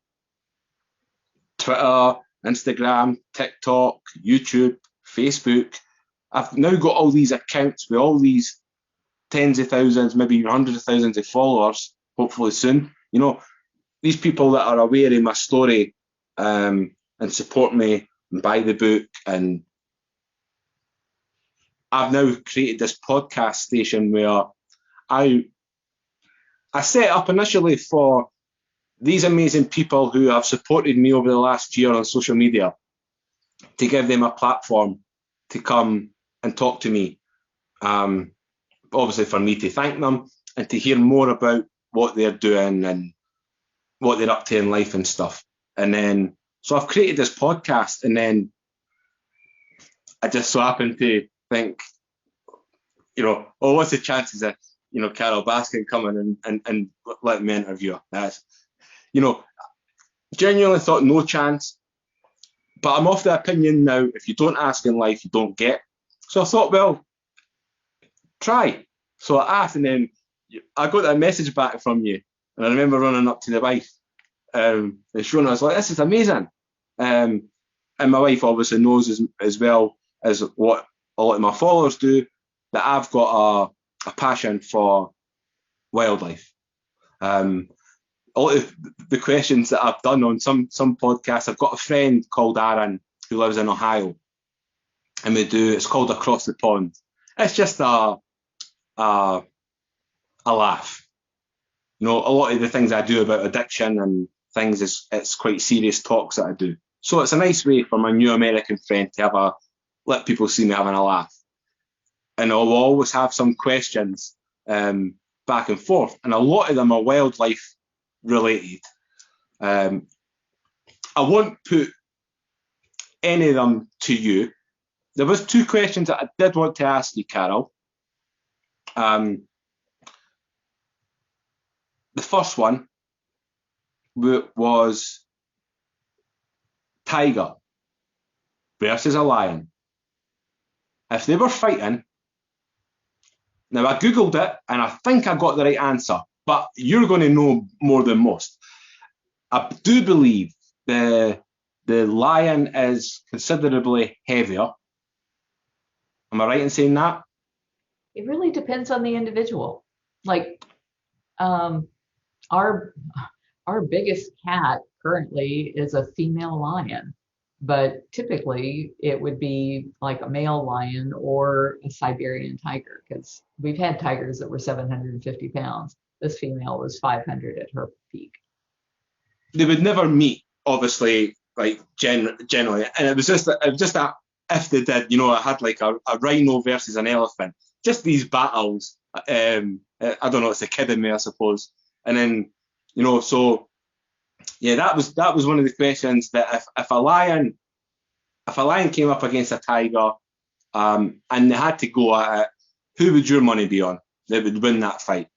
Twitter, Instagram, TikTok, YouTube, Facebook. I've now got all these accounts with all these tens of thousands, maybe hundreds of thousands of followers, hopefully soon. These people that are aware of my story and support me and buy the book. And I've now created this podcast station where I set up initially for these amazing people who have supported me over the last year on social media, to give them a platform to come and talk to me. Obviously for me to thank them and to hear more about what they're doing and what they're up to in life and stuff. And then, so I've created this podcast, and then I just so happened to think, what's the chances of, Carole Baskin coming and letting me interview her? That's, genuinely thought no chance. But I'm of the opinion now, if you don't ask in life, you don't get. So I thought, well, try. So I asked, and then I got a message back from you. And I remember running up to the wife and showing her, I was like, this is amazing. And my wife obviously knows as well as what a lot of my followers do, that I've got a passion for wildlife. A lot of the questions that I've done on some podcasts, I've got a friend called Aaron who lives in Ohio, and it's called Across the Pond. It's just a laugh. A lot of the things I do about addiction and things, it's quite serious talks that I do. So it's a nice way for my new American friend to let people see me having a laugh. And I'll always have some questions back and forth, and a lot of them are wildlife related. I won't put any of them to you. There was 2 questions that I did want to ask you, Carole. The first one was tiger versus a lion. If they were fighting, now I googled it and I think I got the right answer, but you're going to know more than most. I do believe the lion is considerably heavier. Am I right in saying that? It really depends on the individual. Like our biggest cat currently is a female lion, but typically it would be like a male lion or a Siberian tiger, because we've had tigers that were 750 pounds. This female was 500 at her peak. They would never meet, obviously, like generally, and it was just that if they did, I had like a rhino versus an elephant, just these battles. I don't know, it's a kid in me, I suppose. And then, so yeah, that was one of the questions, that if a lion came up against a tiger, and they had to go at it, who would your money be on that would win that fight?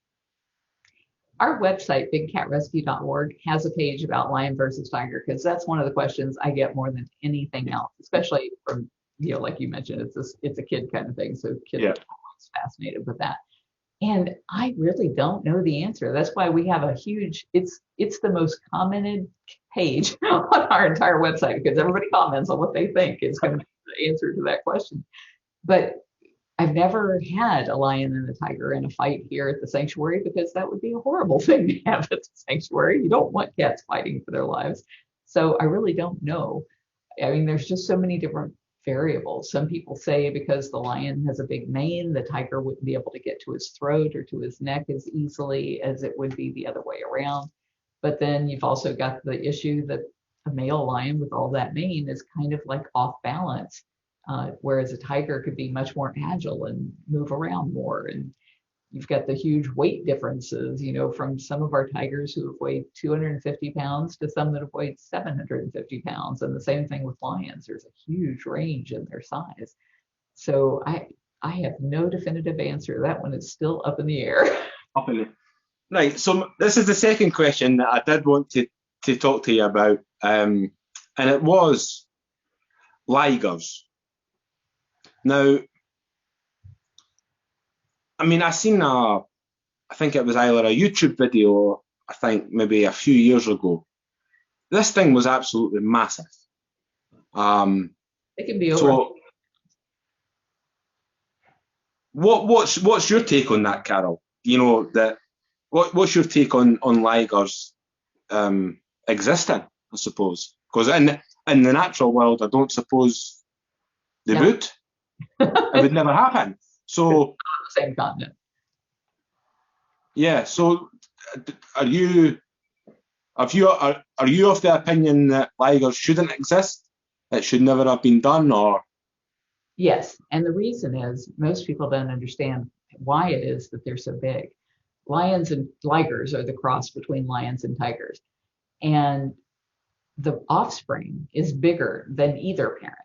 Our website, bigcatrescue.org, has a page about lion versus tiger, because that's one of the questions I get more than anything else, especially from, like you mentioned, it's a kid kind of thing. So kids are always fascinated with that. And I really don't know the answer. That's why we have a huge, it's the most commented page on our entire website, because everybody comments on what they think is going to be the answer to that question. But I've never had a lion and a tiger in a fight here at the sanctuary, because that would be a horrible thing to have at the sanctuary. You don't want cats fighting for their lives. So I really don't know. I mean, there's just so many different variables. Some people say because the lion has a big mane, the tiger wouldn't be able to get to his throat or to his neck as easily as it would be the other way around. But then you've also got the issue that a male lion with all that mane is kind of like off balance. whereas a tiger could be much more agile and move around more. And you've got the huge weight differences, from some of our tigers who have weighed 250 pounds to some that have weighed 750 pounds. And the same thing with lions. There's a huge range in their size. So I have no definitive answer. That one is still up in the air. Up in the Right, so this is the second question that I did want to talk to you about, and it was ligers. Now, I mean, I think it was either a YouTube video, I think maybe a few years ago. This thing was absolutely massive. It can be over. So, what's your take on that, Carole? What's your take on ligers existing, I suppose? Because in the natural world, I don't suppose they would. It would never happen. So same continent. Yeah. So are you of the opinion that ligers shouldn't exist? It should never have been done, or? Yes, and the reason is most people don't understand why it is that they're so big. Lions and ligers are the cross between lions and tigers. And the offspring is bigger than either parent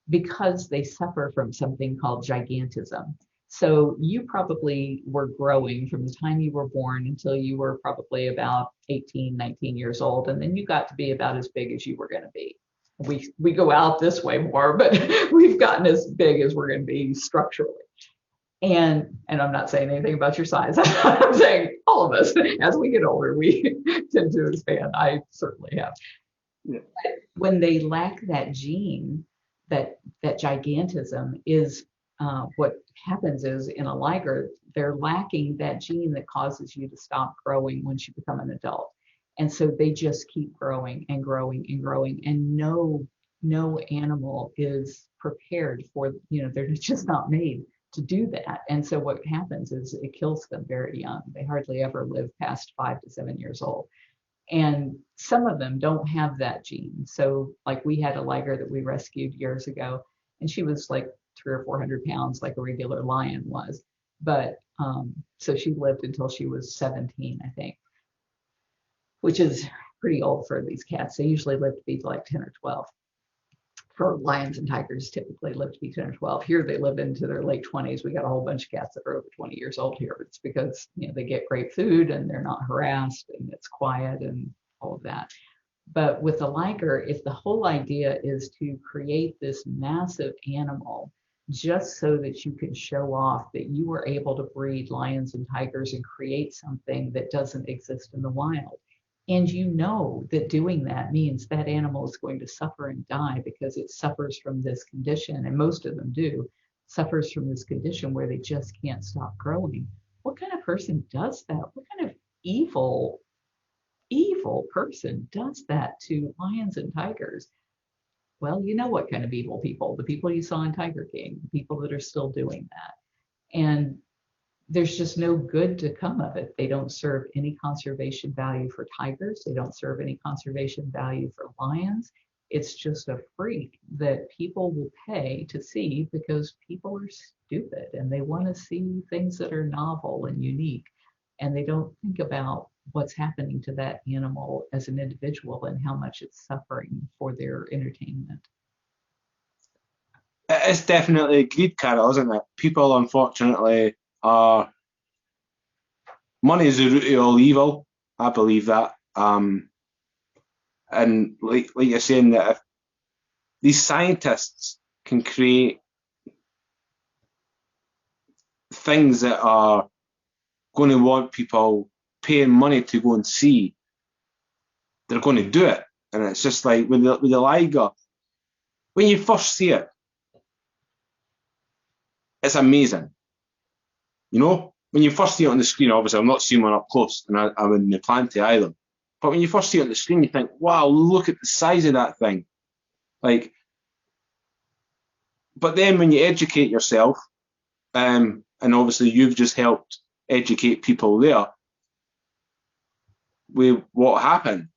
because they suffer from something called gigantism. So you probably were growing from the time you were born until you were probably about 18, 19 years old. And then you got to be about as big as you were going to be. We go out this way more, but we've gotten as big as we're going to be structurally. And I'm not saying anything about your size. I'm saying all of us, as we get older, we tend to expand. I certainly have. Yeah. When they lack that gene, that gigantism is what happens is in a liger, they're lacking that gene that causes you to stop growing once you become an adult. And so they just keep growing and growing and growing. And no animal is prepared for, they're just not made to do that. And so what happens is it kills them very young. They hardly ever live past 5 to 7 years old. And some of them don't have that gene. So like we had a liger that we rescued years ago, and she was like 300 or 400 pounds, like a regular lion was. But so she lived until she was 17, I think, which is pretty old for these cats. They usually live to be like 10 or 12. For lions and tigers, typically live to be 10 or 12. Here they live into their late 20s. We got a whole bunch of cats that are over 20 years old here. It's because they get great food and they're not harassed and it's quiet and all of that. But with a liger, if the whole idea is to create this massive animal just so that you can show off that you were able to breed lions and tigers and create something that doesn't exist in the wild, and that doing that means that animal is going to suffer and die because it suffers from this condition, and most of them suffers from this condition where they just can't stop growing. What kind of person does that? What kind of evil person does that to lions and tigers? Well, you know what kind of evil people, the people you saw in Tiger King, the people that are still doing that. And there's just no good to come of it. They don't serve any conservation value for tigers. They don't serve any conservation value for lions. It's just a freak that people will pay to see because people are stupid and they want to see things that are novel and unique. And they don't think about what's happening to that animal as an individual and how much it's suffering for their entertainment. It's definitely greed, Carole, isn't it? People, unfortunately, money is the root of all evil. I believe that. And like you're saying, that if these scientists can create things that are going to want people paying money to go and see, they're going to do it. And it's just like with the liger, when you first see it, it's amazing. When you first see it on the screen, obviously I'm not seeing one up close, and I'm in the Plenty Island. But when you first see it on the screen, you think, wow, look at the size of that thing. But then when you educate yourself, and obviously you've just helped educate people there, with what happens,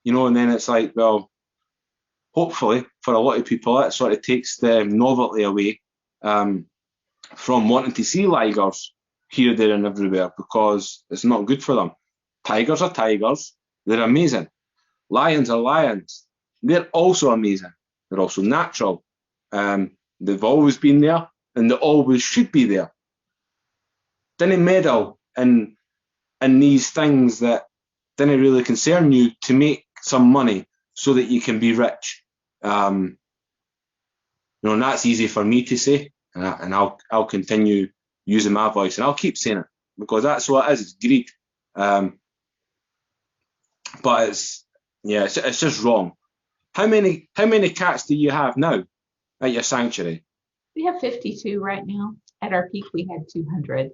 and then it's like, well, hopefully for a lot of people, it sort of takes the novelty away from wanting to see ligers here, there, and everywhere because it's not good for them. Tigers are tigers. They're amazing. Lions are lions. They're also amazing. They're also natural. They've always been there and they always should be there. Didn't meddle in these things that didn't really concern you to make some money so that you can be rich. And that's easy for me to say, and I'll continue using my voice, and I'll keep saying it because that's what it is. It's greed, but it's just wrong. How many cats do you have now at your sanctuary? We have 52 right now. At our peak, we had 200.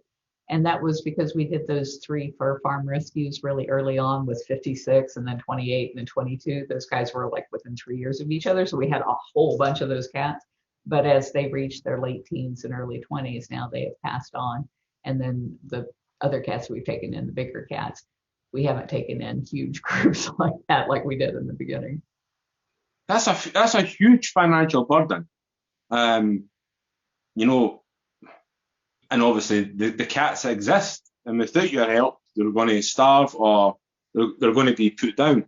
And that was because we did those 3 fur farm rescues really early on with 56 and then 28 and then 22. Those guys were like within 3 years of each other. So we had a whole bunch of those cats. But as they reached their late teens and early 20s, now they have passed on. And then the other cats we've taken in, the bigger cats, we haven't taken in huge groups like that like we did in the beginning. That's a huge financial burden. And obviously the cats exist, and without your help, they're going to starve or they're going to be put down.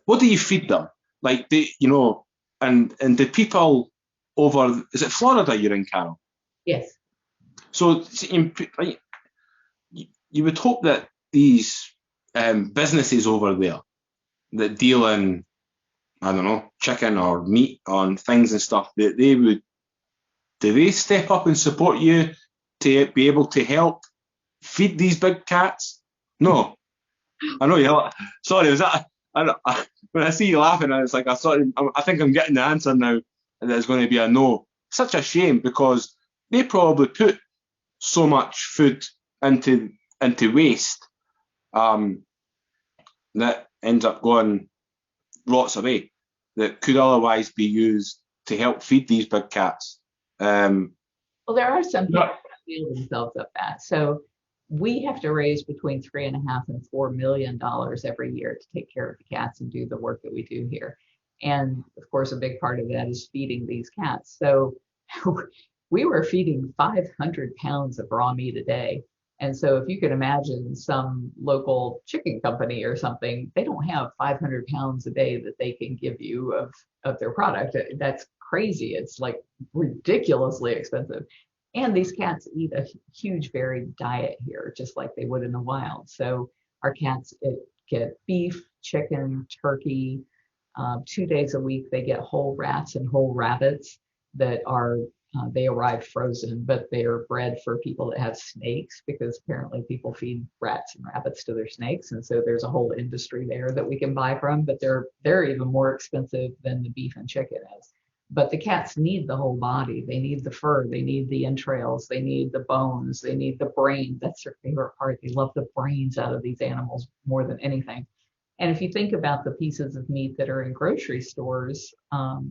What do you feed them? Like and the people over, is it Florida you're in, Carole? Yes. So you would hope that these businesses over there that deal in, I don't know, chicken or meat on things and stuff, that they would, do they step up and support you to be able to help feed these big cats? No. I know you're. Sorry, was that? When I see you laughing, it's like I think I'm getting the answer now, and there's going to be a no. Such a shame because they probably put so much food into waste that ends up going rots away that could otherwise be used to help feed these big cats. Well, there are some people that feel themselves up that. So we have to raise between $3.5 and $4 million every year to take care of the cats and do the work that we do here. And of course, a big part of that is feeding these cats. So we were feeding 500 pounds of raw meat a day. And so if you can imagine some local chicken company or something, they don't have 500 pounds a day that they can give you of their product. That's crazy. It's like ridiculously expensive. And these cats eat a huge varied diet here, just like they would in the wild. So our cats get beef, chicken, turkey. 2 days a week, they get whole rats and whole rabbits that are, they arrive frozen, but they are bred for people that have snakes because apparently people feed rats and rabbits to their snakes. And so there's a whole industry there that we can buy from, but they're even more expensive than the beef and chicken is. But the cats need the whole body. They need the fur. They need the entrails. They need the bones. They need the brain. That's their favorite part. They love the brains out of these animals more than anything. And if you think about the pieces of meat that are in grocery stores, not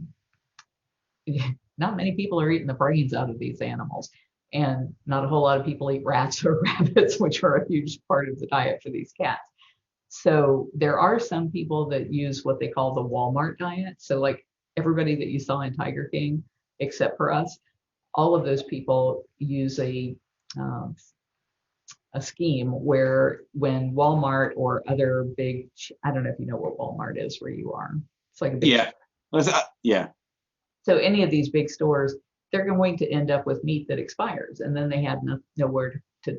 many people are eating the brains out of these animals. And not a whole lot of people eat rats or rabbits, which are a huge part of the diet for these cats. So there are some people that use what they call the Walmart diet. So like everybody that you saw in Tiger King, except for us, all of those people use a scheme where when Walmart or other big, I don't know if you know what Walmart is where you are. It's like a big, yeah. So any of these big stores, they're going to end up with meat that expires, and then they have nowhere to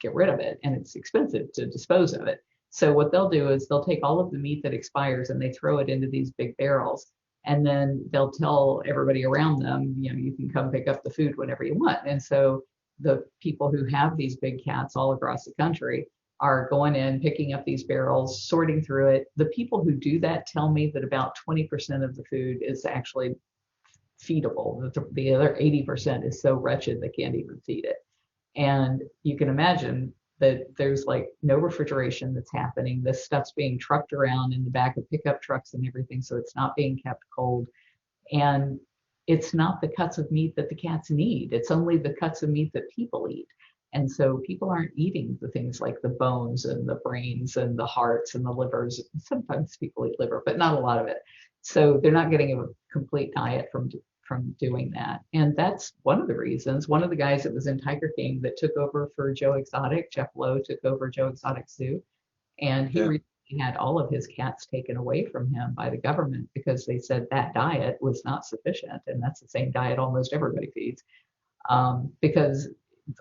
get rid of it, and it's expensive to dispose of it. So what they'll do is they'll take all of the meat that expires and they throw it into these big barrels. And then they'll tell everybody around them, you can come pick up the food whenever you want. And so the people who have these big cats all across the country are going in, picking up these barrels, sorting through it. The people who do that tell me that about 20% of the food is actually feedable. The other 80% is so wretched they can't even feed it. And you can imagine that there's like no refrigeration that's happening. This stuff's being trucked around in the back of pickup trucks and everything, so it's not being kept cold. And it's not the cuts of meat that the cats need. It's only the cuts of meat that people eat. And so people aren't eating the things like the bones and the brains and the hearts and the livers. Sometimes people eat liver, but not a lot of it. So they're not getting a complete diet from doing that. And that's one of the reasons. One of the guys that was in Tiger King that took over for Joe Exotic, Jeff Lowe took over Joe Exotic Zoo, and he Yeah. recently had all of his cats taken away from him by the government because they said that diet was not sufficient. And that's the same diet almost everybody feeds, because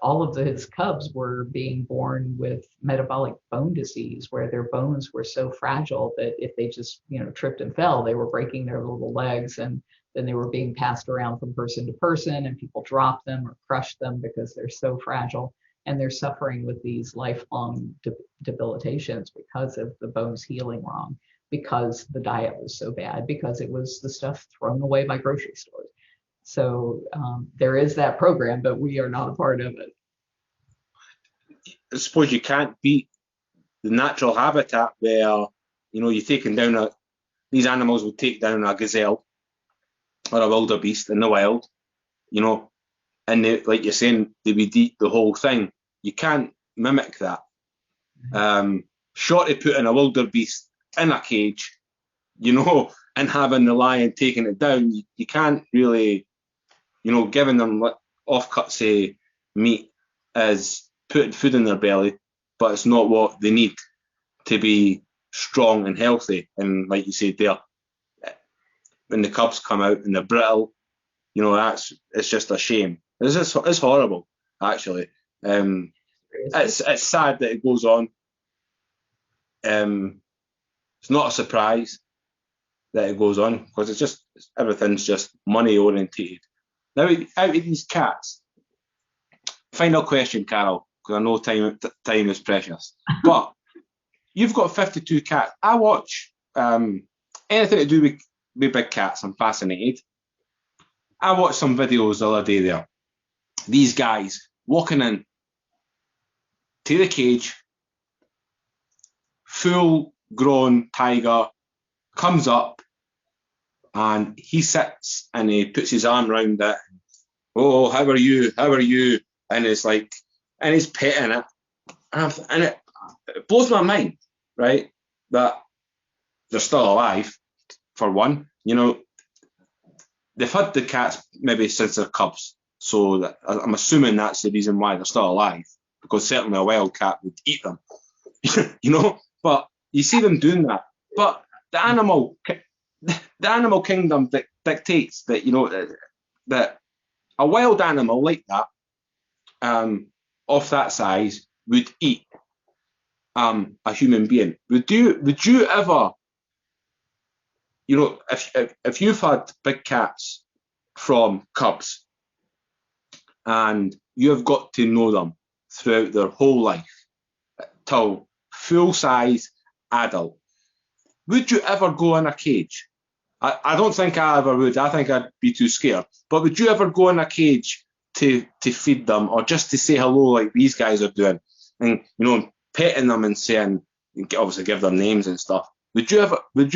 all of his cubs were being born with metabolic bone disease, where their bones were so fragile that if they just, tripped and fell, they were breaking their little legs, and then they were being passed around from person to person, and people dropped them or crushed them because they're so fragile. And they're suffering with these lifelong debilitations because of the bones healing wrong, because the diet was so bad, because it was the stuff thrown away by grocery stores. So there is that program, but we are not a part of it. I suppose you can't beat the natural habitat where, you're taking down these animals will take down a gazelle or a wildebeest in the wild, and they, like you're saying, they would eat the whole thing. You can't mimic that. Short of putting a wildebeest in a cage, and having the lion taking it down, you can't really, giving them offcuts, say, meat is putting food in their belly, but it's not what they need to be strong and healthy. And like you said there, when the cubs come out and they're brittle, it's just a shame. It's horrible, actually. It's sad that it goes on. It's not a surprise that it goes on because everything's just money orientated. Now, out of these cats, final question, Carole, because I know time is precious. But you've got 52 cats. I watch anything to do with big cats. I'm fascinated. I watched some videos the other day there. These guys walking in to the cage, full grown tiger comes up and he sits and he puts his arm around it. Oh, how are you? How are you? And it's like, and he's petting it. And it blows my mind, right? That they're still alive, for one. They've had the cats maybe since they're cubs. So I'm assuming that's the reason why they're still alive, because certainly a wild cat would eat them, But you see them doing that. But the animal kingdom dictates that that a wild animal like that, of that size, would eat a human being. Would you ever, if you've had big cats from cubs and you have got to know them throughout their whole life till full size adult, would you ever go in a cage? I don't think I ever would. I think I'd be too scared. But would you ever go in a cage to feed them, or just to say hello like these guys are doing, and petting them and saying, obviously give them names and stuff? Would you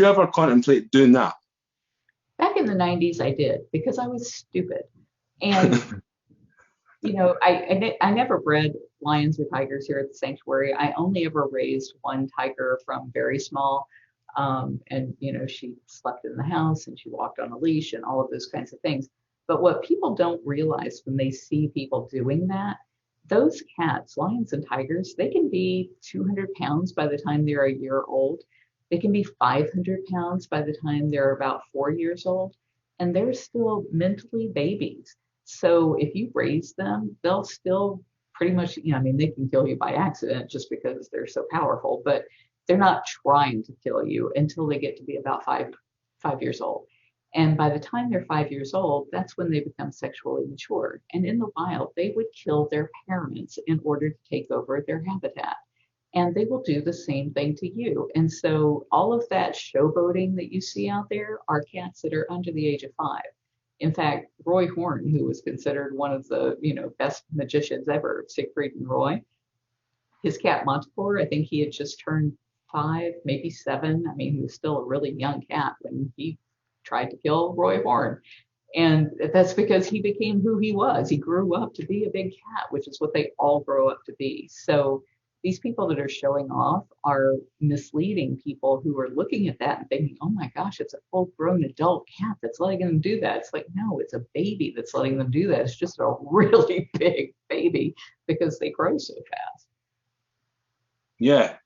ever contemplate doing that? Back in the 90s, I did, because I was stupid. And, I never bred lions or tigers here at the sanctuary. I only ever raised one tiger from very small. And, she slept in the house and she walked on a leash and all of those kinds of things. But what people don't realize when they see people doing that, those cats, lions and tigers, they can be 200 pounds by the time they're a year old. They can be 500 pounds by the time they're about 4 years old. And they're still mentally babies. So if you raise them, they'll still pretty much, they can kill you by accident just because they're so powerful, but they're not trying to kill you until they get to be about five years old. And by the time they're 5 years old, that's when they become sexually mature. And in the wild, they would kill their parents in order to take over their habitat. And they will do the same thing to you. And so all of that showboating that you see out there are cats that are under the age of 5. In fact, Roy Horn, who was considered one of the best magicians ever, Siegfried and Roy, his cat Montefiore, I think he had just turned 5, maybe 7. He was still a really young cat when he tried to kill Roy Horn. And that's because he became who he was. He grew up to be a big cat, which is what they all grow up to be. So these people that are showing off are misleading people who are looking at that and thinking, oh my gosh, it's a full grown adult cat that's letting them do that. It's like, no, it's a baby that's letting them do that. It's just a really big baby because they grow so fast. Yeah.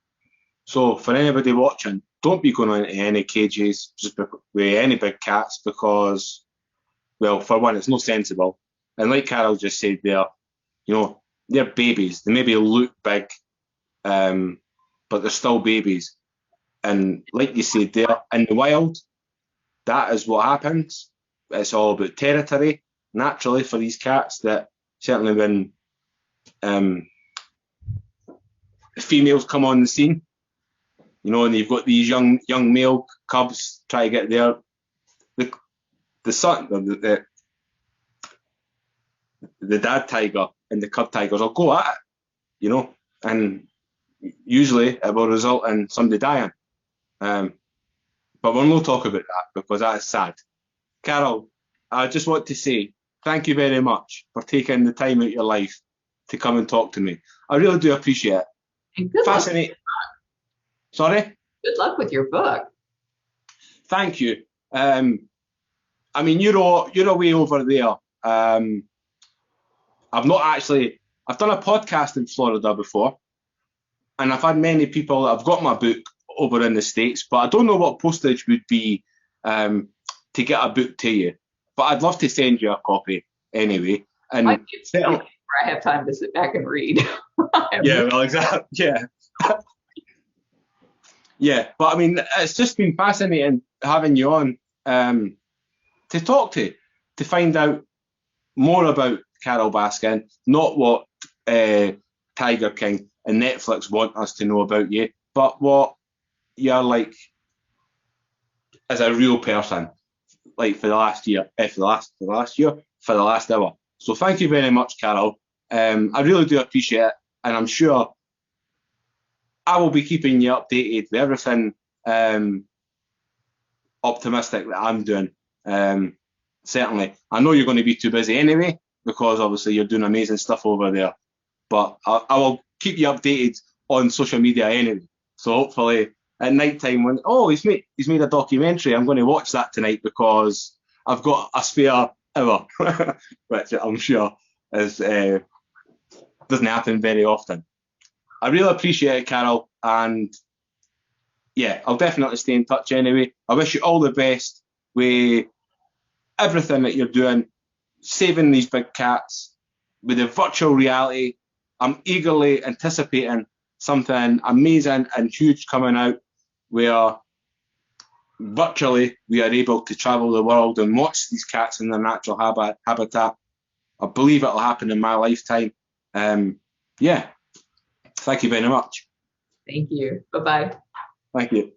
So for anybody watching, don't be going into any cages with any big cats because, well, for one, it's not sensible. And like Carole just said there, they're babies. They maybe look big, but they're still babies. And like you said there, in the wild, that is what happens. It's all about territory, naturally, for these cats. That certainly when females come on the scene, and you've got these young male cubs try to get there. The son, the dad tiger and the cub tigers will go at it, and usually it will result in somebody dying. But we'll not talk about that because that is sad. Carole, I just want to say thank you very much for taking the time out of your life to come and talk to me. I really do appreciate it. And good Fascinating. Sorry? Good luck with your book. Thank you. I mean, you're away over there. I've done a podcast in Florida before, and I've had many people that have got my book over in the States, but I don't know what postage would be to get a book to you. But I'd love to send you a copy anyway. And I have time to sit back and read. Yeah, well, exactly. Yeah. Yeah, but I mean, it's just been fascinating having you on to talk to find out more about Carole Baskin, not what Tiger King and Netflix want us to know about you, but what you're like as a real person, like for the last year, for the last hour. So thank you very much, Carole. I really do appreciate it, and I'm sure I will be keeping you updated with everything optimistic that I'm doing. Certainly, I know you're going to be too busy anyway because obviously you're doing amazing stuff over there. But I will keep you updated on social media anyway. So hopefully at night time when he's made a documentary, I'm going to watch that tonight because I've got a spare hour, which I'm sure doesn't happen very often. I really appreciate it, Carole, and yeah, I'll definitely stay in touch anyway. I wish you all the best with everything that you're doing, saving these big cats with the virtual reality. I'm eagerly anticipating something amazing and huge coming out where virtually we are able to travel the world and watch these cats in their natural habitat. I believe it'll happen in my lifetime. Yeah. Thank you very much. Thank you. Bye-bye. Thank you.